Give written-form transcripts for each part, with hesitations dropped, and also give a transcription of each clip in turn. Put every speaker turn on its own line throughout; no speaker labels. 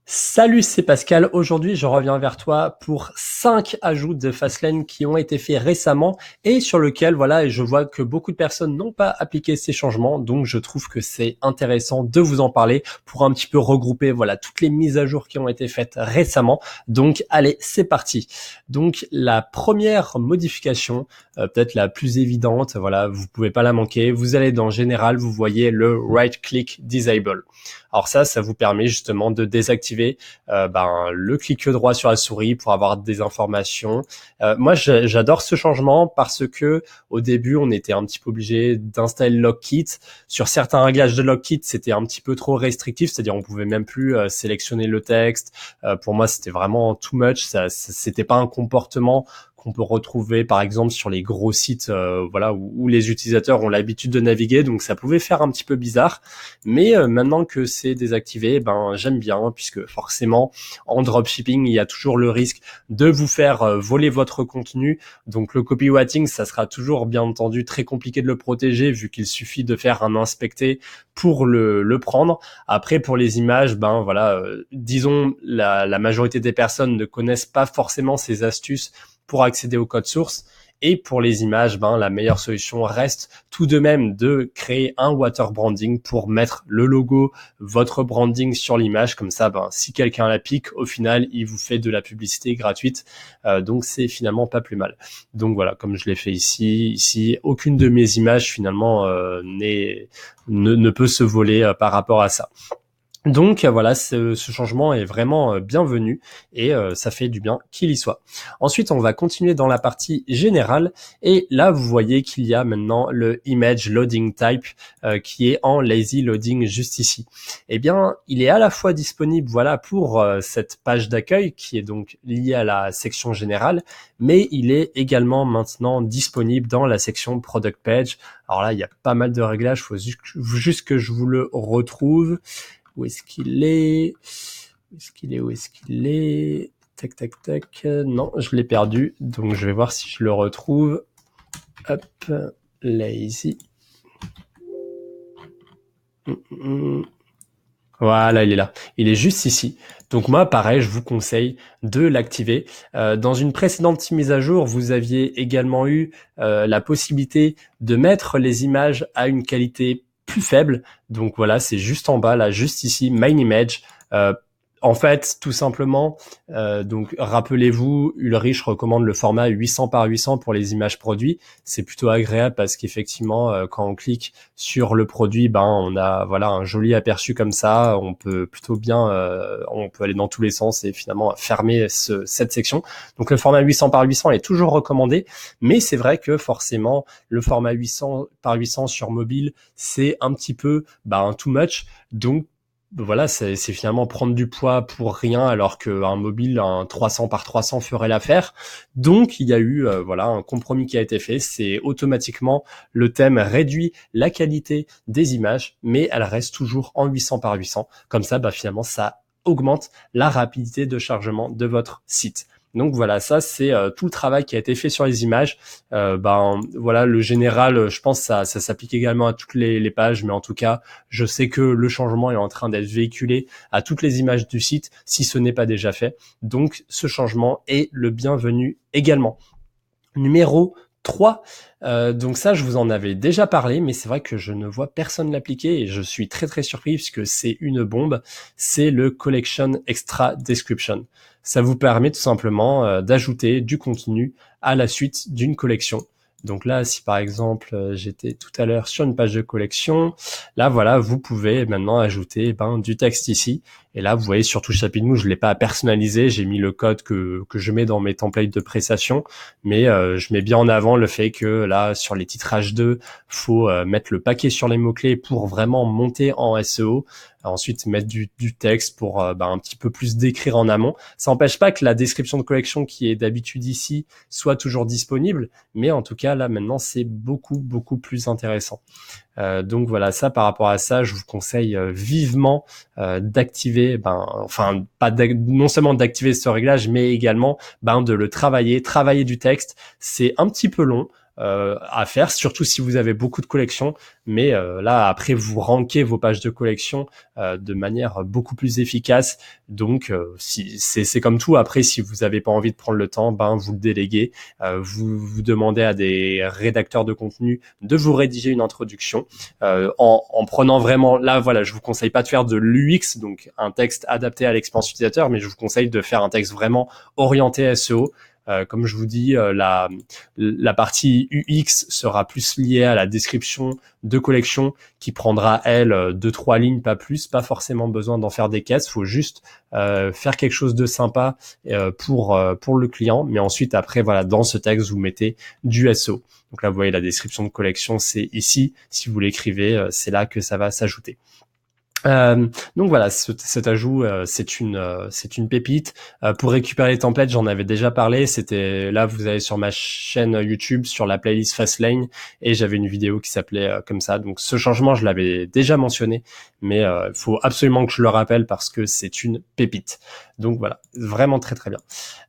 Salut, c'est Pascal. Aujourd'hui, je reviens vers toi pour 5 ajouts de Fastlane qui ont été faits récemment et sur lequel, voilà, et je vois que beaucoup de personnes n'ont pas appliqué ces changements. Donc, je trouve que c'est intéressant de vous en parler pour un petit peu regrouper, voilà, toutes les mises à jour qui ont été faites récemment. Donc, allez, c'est parti. Donc, la première modification, peut-être la plus évidente, voilà, vous pouvez pas la manquer. Vous allez dans Général, vous voyez le Right Click Disable. Alors ça vous permet justement de désactiver le clic droit sur la souris pour avoir des informations. Moi, j'adore ce changement parce que au début, on était un petit peu obligé d'installer Logkit. Sur certains réglages de Logkit, c'était un petit peu trop restrictif, c'est-à-dire on pouvait même plus sélectionner le texte. Pour moi, c'était vraiment too much. C'était pas un comportement qu'on peut retrouver par exemple sur les gros sites où les utilisateurs ont l'habitude de naviguer, donc ça pouvait faire un petit peu bizarre, mais maintenant que c'est désactivé, j'aime bien, puisque forcément en dropshipping il y a toujours le risque de vous faire voler votre contenu, donc le copywriting ça sera toujours bien entendu très compliqué de le protéger vu qu'il suffit de faire un inspecté pour le prendre. Après pour les images, disons la majorité des personnes ne connaissent pas forcément ces astuces pour accéder au code source. Et pour les images, la meilleure solution reste tout de même de créer un water branding pour mettre le logo, votre branding sur l'image. Comme ça, si quelqu'un la pique, au final, il vous fait de la publicité gratuite. Donc, c'est finalement pas plus mal. Donc voilà, comme je l'ai fait ici, aucune de mes images finalement ne peut se voler par rapport à ça. Donc voilà, ce changement est vraiment bienvenu et ça fait du bien qu'il y soit. Ensuite, on va continuer dans la partie générale et là, vous voyez qu'il y a maintenant le Image Loading Type qui est en Lazy Loading juste ici. Eh bien, il est à la fois disponible pour cette page d'accueil qui est donc liée à la section générale, mais il est également maintenant disponible dans la section Product Page. Alors là, il y a pas mal de réglages, il faut juste que je vous le retrouve. Où est-ce qu'il est? Où est-ce qu'il est? Tac, tac, tac. Non, je l'ai perdu. Donc, je vais voir si je le retrouve. Hop, lazy. Voilà, il est là. Il est juste ici. Donc moi, pareil, je vous conseille de l'activer. Dans une précédente mise à jour, vous aviez également eu la possibilité de mettre les images à une qualité plus faible. Donc voilà, c'est juste en bas, là, juste ici, Main Image. En fait, tout simplement, donc rappelez-vous, Ulrich recommande le format 800 par 800 pour les images produits. C'est plutôt agréable parce qu'effectivement, quand on clique sur le produit, on a un joli aperçu comme ça. On peut plutôt bien, on peut aller dans tous les sens et finalement fermer cette section. Donc le format 800 par 800 est toujours recommandé, mais c'est vrai que forcément le format 800 par 800 sur mobile, c'est un petit peu too much. Donc voilà, c'est finalement prendre du poids pour rien alors qu'un mobile, un 300 par 300 ferait l'affaire. Donc il y a eu un compromis qui a été fait, c'est automatiquement le thème réduit la qualité des images, mais elle reste toujours en 800 par 800. Comme ça, finalement, ça augmente la rapidité de chargement de votre site. Donc voilà, ça c'est tout le travail qui a été fait sur les images. Le général, je pense ça s'applique également à toutes les pages, mais en tout cas, je sais que le changement est en train d'être véhiculé à toutes les images du site, si ce n'est pas déjà fait. Donc ce changement est le bienvenu également. Numéro 3, donc ça je vous en avais déjà parlé, mais c'est vrai que je ne vois personne l'appliquer et je suis très très surpris puisque c'est une bombe, c'est le Collection Extra Description. Ça vous permet tout simplement d'ajouter du contenu à la suite d'une collection. Donc là, si par exemple j'étais tout à l'heure sur une page de collection, là voilà, vous pouvez maintenant ajouter du texte ici. Et là, vous voyez sur Touche Rapidement, je l'ai pas personnalisé, j'ai mis le code que je mets dans mes templates de prestation, mais je mets bien en avant le fait que là, sur les titres H2, faut mettre le paquet sur les mots-clés pour vraiment monter en SEO. Ensuite, mettre du texte pour un petit peu plus décrire en amont. Ça n'empêche pas que la description de collection qui est d'habitude ici soit toujours disponible, mais en tout cas, là, maintenant, c'est beaucoup, beaucoup plus intéressant. Donc voilà, ça par rapport à ça, je vous conseille vivement d'activer, non seulement d'activer ce réglage, mais également de le travailler du texte. C'est un petit peu long. à faire, surtout si vous avez beaucoup de collections. Mais là, après, vous rankez vos pages de collection de manière beaucoup plus efficace. Donc, si c'est comme tout. Après, si vous n'avez pas envie de prendre le temps, ben vous le déléguez. Vous demandez à des rédacteurs de contenu de vous rédiger une introduction en prenant vraiment. Là, voilà, je vous conseille pas de faire de l'UX, donc un texte adapté à l'expérience utilisateur, mais je vous conseille de faire un texte vraiment orienté SEO. Comme je vous dis, la partie UX sera plus liée à la description de collection qui prendra, elle, 2-3 lignes, pas plus, pas forcément besoin d'en faire des caisses, faut juste faire quelque chose de sympa pour le client, mais ensuite, après, voilà, dans ce texte, vous mettez du SEO. Donc là, vous voyez la description de collection, c'est ici. Si vous l'écrivez, c'est là que ça va s'ajouter. Donc voilà, cet ajout, c'est une pépite. Pour récupérer les templates, j'en avais déjà parlé. C'était là, vous allez sur ma chaîne YouTube sur la playlist Fastlane et j'avais une vidéo qui s'appelait comme ça. Donc ce changement, je l'avais déjà mentionné, mais il faut absolument que je le rappelle parce que c'est une pépite. Donc voilà, vraiment très très bien.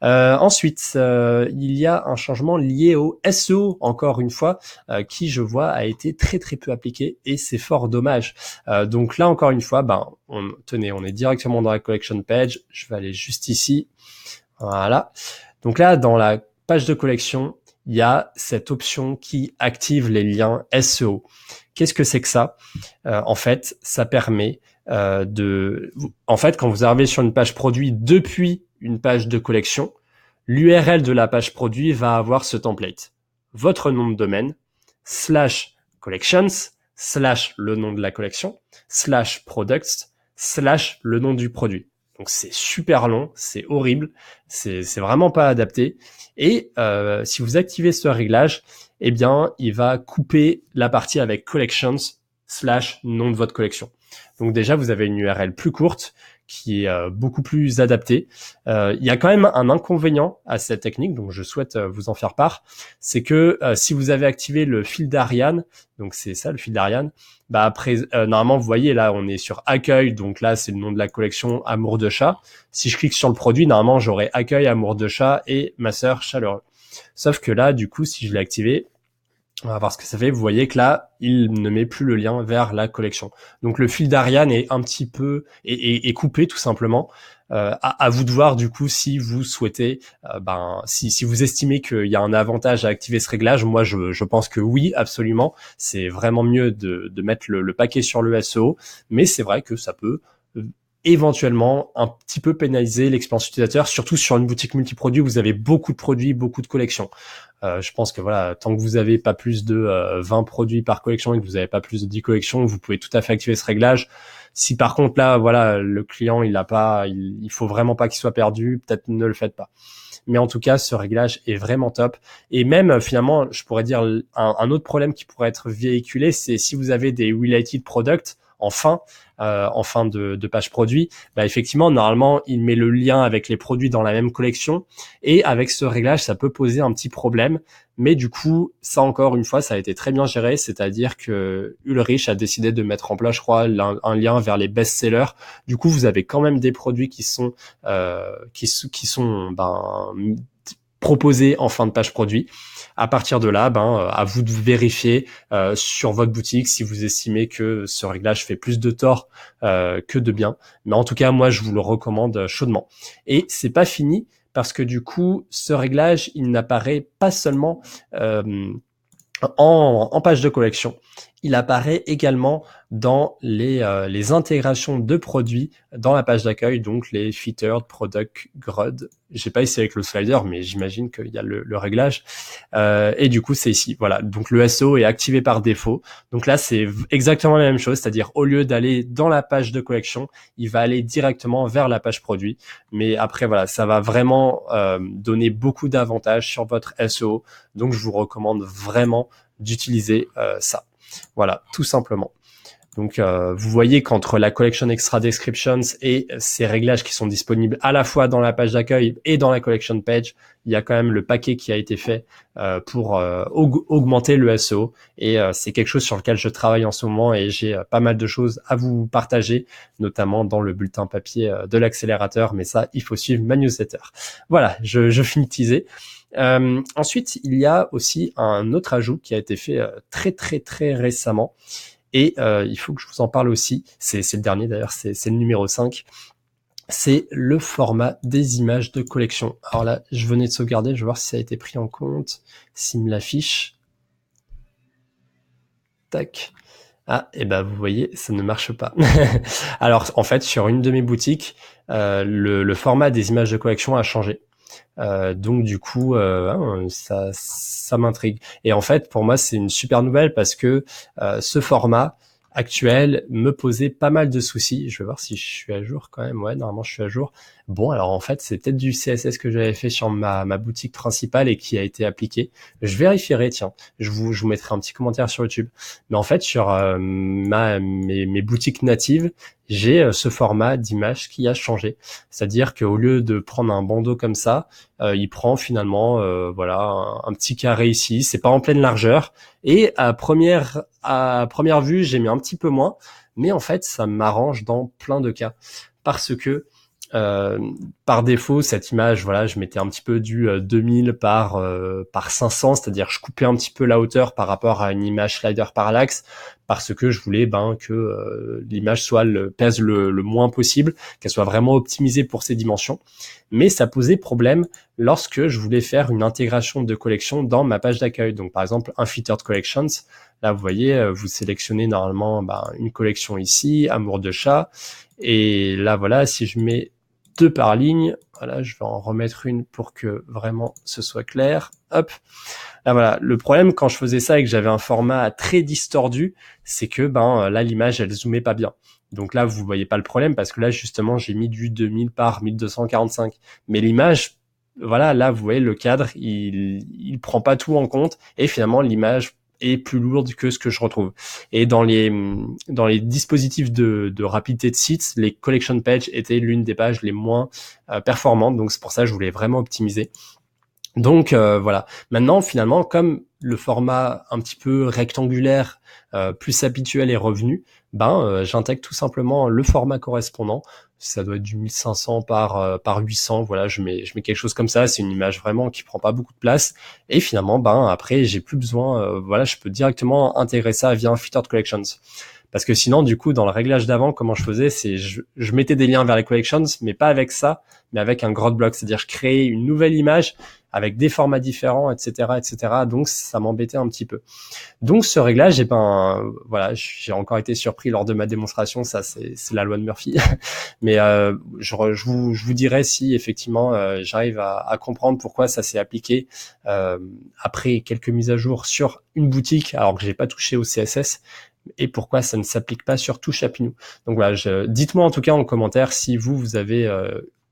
Ensuite, il y a un changement lié au SEO, encore une fois, qui je vois a été très très peu appliqué et c'est fort dommage. Donc là, encore une fois, tenez, on est directement dans la collection page. Je vais aller juste ici. Voilà. Donc là, dans la page de collection, il y a cette option qui active les liens SEO. Qu'est-ce que c'est que ça? En fait, ça permet en fait, quand vous arrivez sur une page produit depuis une page de collection, l'URL de la page produit va avoir ce template. Votre nom de domaine, /collections, / le nom de la collection, / products, / le nom du produit. Donc c'est super long, c'est horrible, c'est vraiment pas adapté. Et si vous activez ce réglage, eh bien, il va couper la partie avec collections / nom de votre collection. Donc déjà, vous avez une URL plus courte qui est beaucoup plus adaptée. Il y a quand même un inconvénient à cette technique, donc je souhaite vous en faire part, c'est que si vous avez activé le fil d'Ariane, donc c'est ça le fil d'Ariane, après normalement vous voyez là on est sur accueil, donc là c'est le nom de la collection Amour de chat. Si je clique sur le produit, normalement j'aurai accueil Amour de chat et ma sœur chaleureux. Sauf que là du coup si je l'ai activé, on va voir ce que ça fait. Vous voyez que là, il ne met plus le lien vers la collection. Donc le fil d'Ariane est un petit peu est coupé tout simplement. À vous de voir du coup si vous souhaitez, si vous estimez qu'il y a un avantage à activer ce réglage. Moi, je pense que oui, absolument. C'est vraiment mieux de mettre le paquet sur le SEO, mais c'est vrai que ça peut éventuellement un petit peu pénaliser l'expérience utilisateur, surtout sur une boutique multiproduit où vous avez beaucoup de produits, beaucoup de collections. Je pense que voilà, tant que vous avez pas plus de 20 produits par collection et que vous avez pas plus de 10 collections, vous pouvez tout à fait activer ce réglage. Si par contre là, voilà, le client il faut vraiment pas qu'il soit perdu, peut-être ne le faites pas. Mais en tout cas, ce réglage est vraiment top. Et même finalement, je pourrais dire un autre problème qui pourrait être véhiculé, c'est si vous avez des related products en fin de page produit, effectivement, normalement, il met le lien avec les produits dans la même collection. Et avec ce réglage, ça peut poser un petit problème. Mais du coup, ça encore une fois, ça a été très bien géré. C'est-à-dire que Ulrich a décidé de mettre en place, je crois, un lien vers les best-sellers. Du coup, vous avez quand même des produits qui sont proposés en fin de page produit. À partir de là, à vous de vérifier sur votre boutique si vous estimez que ce réglage fait plus de tort que de bien. Mais en tout cas, moi, je vous le recommande chaudement. Et c'est pas fini parce que du coup, ce réglage, il n'apparaît pas seulement en page de collection. Il apparaît également dans les intégrations de produits dans la page d'accueil, donc les featured product GRUD. J'ai pas essayé avec le slider, mais j'imagine qu'il y a le réglage. Et du coup, c'est ici. Voilà. Donc le SEO est activé par défaut. Donc là, c'est exactement la même chose, c'est-à-dire au lieu d'aller dans la page de collection, il va aller directement vers la page produit. Mais après, voilà, ça va vraiment donner beaucoup d'avantages sur votre SEO. Donc je vous recommande vraiment d'utiliser ça. Voilà, tout simplement. Donc vous voyez qu'entre la collection extra descriptions et ces réglages qui sont disponibles à la fois dans la page d'accueil et dans la collection page, il y a quand même le paquet qui a été fait pour augmenter le SEO, et c'est quelque chose sur lequel je travaille en ce moment, et j'ai pas mal de choses à vous partager, notamment dans le bulletin papier de l'accélérateur, mais ça, il faut suivre ma newsletter. Voilà, je finis de teaser. Ensuite, il y a aussi un autre ajout qui a été fait très récemment, et il faut que je vous en parle aussi. C'est le dernier d'ailleurs, c'est le numéro 5. C'est le format des images de collection. Alors là, je venais de sauvegarder, je vais voir si ça a été pris en compte, s'il me l'affiche. Tac. Ah, et ben vous voyez, ça ne marche pas. Alors en fait, sur une de mes boutiques, le format des images de collection a changé. Donc du coup, ça m'intrigue. Et en fait, pour moi, c'est une super nouvelle parce que ce format actuel me posait pas mal de soucis. Je vais voir si je suis à jour quand même. Ouais, normalement, je suis à jour. Bon, alors en fait, c'est peut-être du CSS que j'avais fait sur ma boutique principale et qui a été appliqué. Je vérifierai, tiens. Je vous mettrai un petit commentaire sur YouTube. Mais en fait, sur mes boutiques natives, j'ai ce format d'image qui a changé. C'est-à-dire qu'au lieu de prendre un bandeau comme ça, il prend finalement voilà un petit carré ici. C'est pas en pleine largeur. Et à première vue, j'ai mis un petit peu moins. Mais en fait, ça m'arrange dans plein de cas. Parce que par défaut, cette image, voilà, je mettais un petit peu du 2000 par 500, c'est-à-dire je coupais un petit peu la hauteur par rapport à une image slider parallaxe, parce que je voulais que l'image pèse le moins possible, qu'elle soit vraiment optimisée pour ses dimensions. Mais ça posait problème lorsque je voulais faire une intégration de collection dans ma page d'accueil. Donc par exemple, Unfiltered Collections, là vous voyez, vous sélectionnez normalement une collection ici, Amour de chat, et là voilà, si je mets 2 par ligne, voilà, je vais en remettre une pour que vraiment ce soit clair. Hop. Là voilà, le problème quand je faisais ça et que j'avais un format très distordu, c'est que là l'image elle zoomait pas bien. Donc là vous voyez pas le problème parce que là justement j'ai mis du 2000 par 1245. Mais l'image, voilà, là vous voyez le cadre, il prend pas tout en compte et finalement l'image est plus lourde que ce que je retrouve. Et dans les dispositifs de rapidité de sites, les collection pages étaient l'une des pages les moins performantes. Donc c'est pour ça que je voulais vraiment optimiser. Donc voilà. Maintenant, finalement, comme le format un petit peu rectangulaire, plus habituel est revenu, j'intègre tout simplement le format correspondant. Ça doit être du 1500 par 800. Voilà, je mets quelque chose comme ça. C'est une image vraiment qui prend pas beaucoup de place. Et finalement, après, j'ai plus besoin. Voilà, je peux directement intégrer ça via Unfiltered Collections. Parce que sinon, du coup, dans le réglage d'avant, comment je faisais, c'est je mettais des liens vers les collections, mais pas avec ça, mais avec un growth block, c'est-à-dire je créais une nouvelle image avec des formats différents, etc., etc. Donc ça m'embêtait un petit peu. Donc ce réglage, voilà, j'ai encore été surpris lors de ma démonstration. Ça, c'est la loi de Murphy. Mais je vous dirai si effectivement j'arrive à comprendre pourquoi ça s'est appliqué après quelques mises à jour sur une boutique, alors que j'ai pas touché au CSS. Et pourquoi ça ne s'applique pas sur tout Chapinou. Donc voilà, dites-moi en tout cas en commentaire si vous avez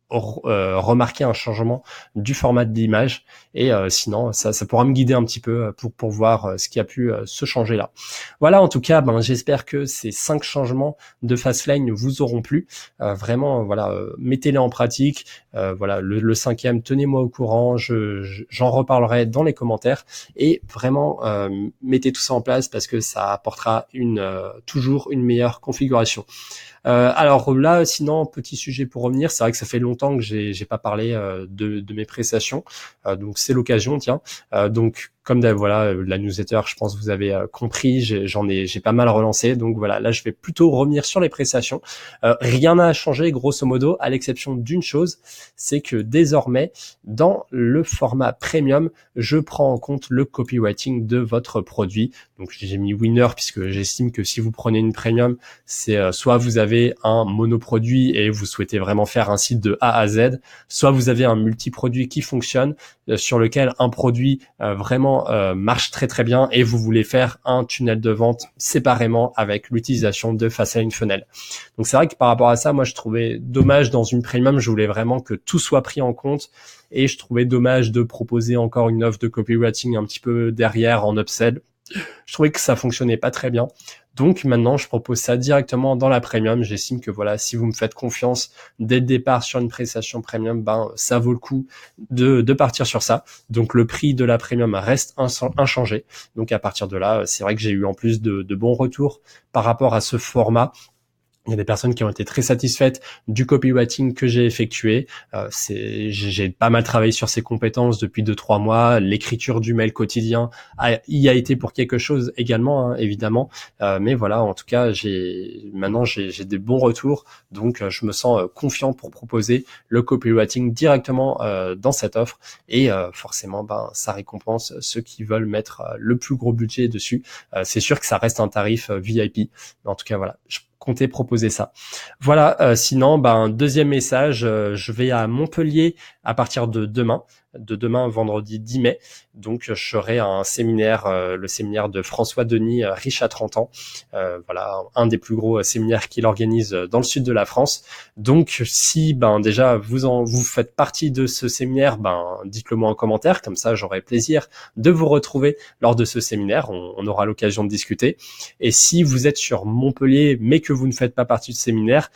remarqué un changement du format de l'image, et sinon ça pourra me guider un petit peu pour voir ce qui a pu se changer là. Voilà, en tout cas, j'espère que ces 5 changements de Fastlane vous auront plu. Vraiment, voilà, mettez-les en pratique. Voilà, le 5e, tenez-moi au courant, j'en reparlerai dans les commentaires, et vraiment mettez tout ça en place parce que ça apportera toujours une meilleure configuration. Alors là, sinon, petit sujet pour revenir, c'est vrai que ça fait longtemps que j'ai pas parlé de mes prestations, donc c'est l'occasion, tiens. Donc comme voilà, la newsletter, je pense que vous avez compris, j'ai pas mal relancé, donc voilà, là je vais plutôt revenir sur les prestations. Rien n'a changé grosso modo, à l'exception d'une chose, c'est que désormais, dans le format premium, je prends en compte le copywriting de votre produit. Donc j'ai mis winner puisque j'estime que si vous prenez une premium, c'est soit vous avez un monoproduit et vous souhaitez vraiment faire un site de A à Z, soit vous avez un multiproduit qui fonctionne, sur lequel un produit vraiment marche très très bien, et vous voulez faire un tunnel de vente séparément avec l'utilisation de Fastlane Funnel. Donc c'est vrai que par rapport à ça, moi je trouvais dommage dans une premium, je voulais vraiment que tout soit pris en compte, et je trouvais dommage de proposer encore une offre de copywriting un petit peu derrière en upsell. Je trouvais que ça fonctionnait pas très bien. Donc maintenant, je propose ça directement dans la premium. J'estime que voilà, si vous me faites confiance dès le départ sur une prestation premium, ben ça vaut le coup de partir sur ça. Donc le prix de la premium reste inchangé. Donc à partir de là, c'est vrai que j'ai eu en plus de bons retours par rapport à ce format. Il y a des personnes qui ont été très satisfaites du copywriting que j'ai effectué. J'ai pas mal travaillé sur ces compétences depuis 2-3 mois. L'écriture du mail quotidien y a été pour quelque chose également, hein, évidemment. Mais voilà, en tout cas, maintenant j'ai des bons retours. Donc, je me sens confiant pour proposer le copywriting directement dans cette offre. Et forcément, ça récompense ceux qui veulent mettre le plus gros budget dessus. C'est sûr que ça reste un tarif VIP. Mais en tout cas, voilà, je comptais proposer ça. Voilà, sinon, deuxième message, je vais à Montpellier à partir de demain, vendredi 10 mai. Donc, je serai à un séminaire, le séminaire de François Denis, riche à 30 ans. Voilà, un des plus gros séminaires qu'il organise dans le sud de la France. Donc, si déjà vous faites partie de ce séminaire, dites-le moi en commentaire, comme ça j'aurai plaisir de vous retrouver lors de ce séminaire. On aura l'occasion de discuter. Et si vous êtes sur Montpellier, mais que vous ne faites pas partie du séminaire,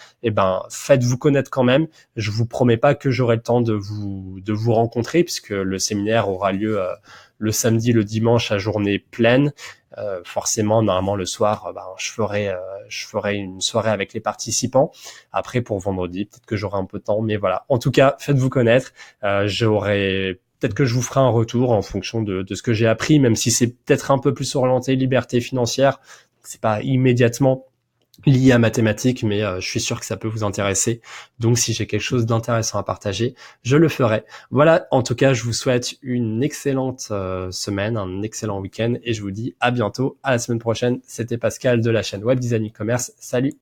faites-vous connaître quand même. Je vous promets pas que j'aurai le temps de vous rencontrer, puisque le séminaire aura lieu le samedi, le dimanche à journée pleine. Forcément, normalement le soir, je ferai une soirée avec les participants. Après, pour vendredi, peut-être que j'aurai un peu de temps, mais voilà. En tout cas, faites-vous connaître. Peut-être que je vous ferai un retour en fonction de ce que j'ai appris, même si c'est peut-être un peu plus orienté liberté financière. C'est pas immédiatement lié à mathématiques, mais je suis sûr que ça peut vous intéresser. Donc, si j'ai quelque chose d'intéressant à partager, je le ferai. Voilà, en tout cas, je vous souhaite une excellente semaine, un excellent week-end, et je vous dis à bientôt, à la semaine prochaine. C'était Pascal de la chaîne Web Design E-Commerce. Salut!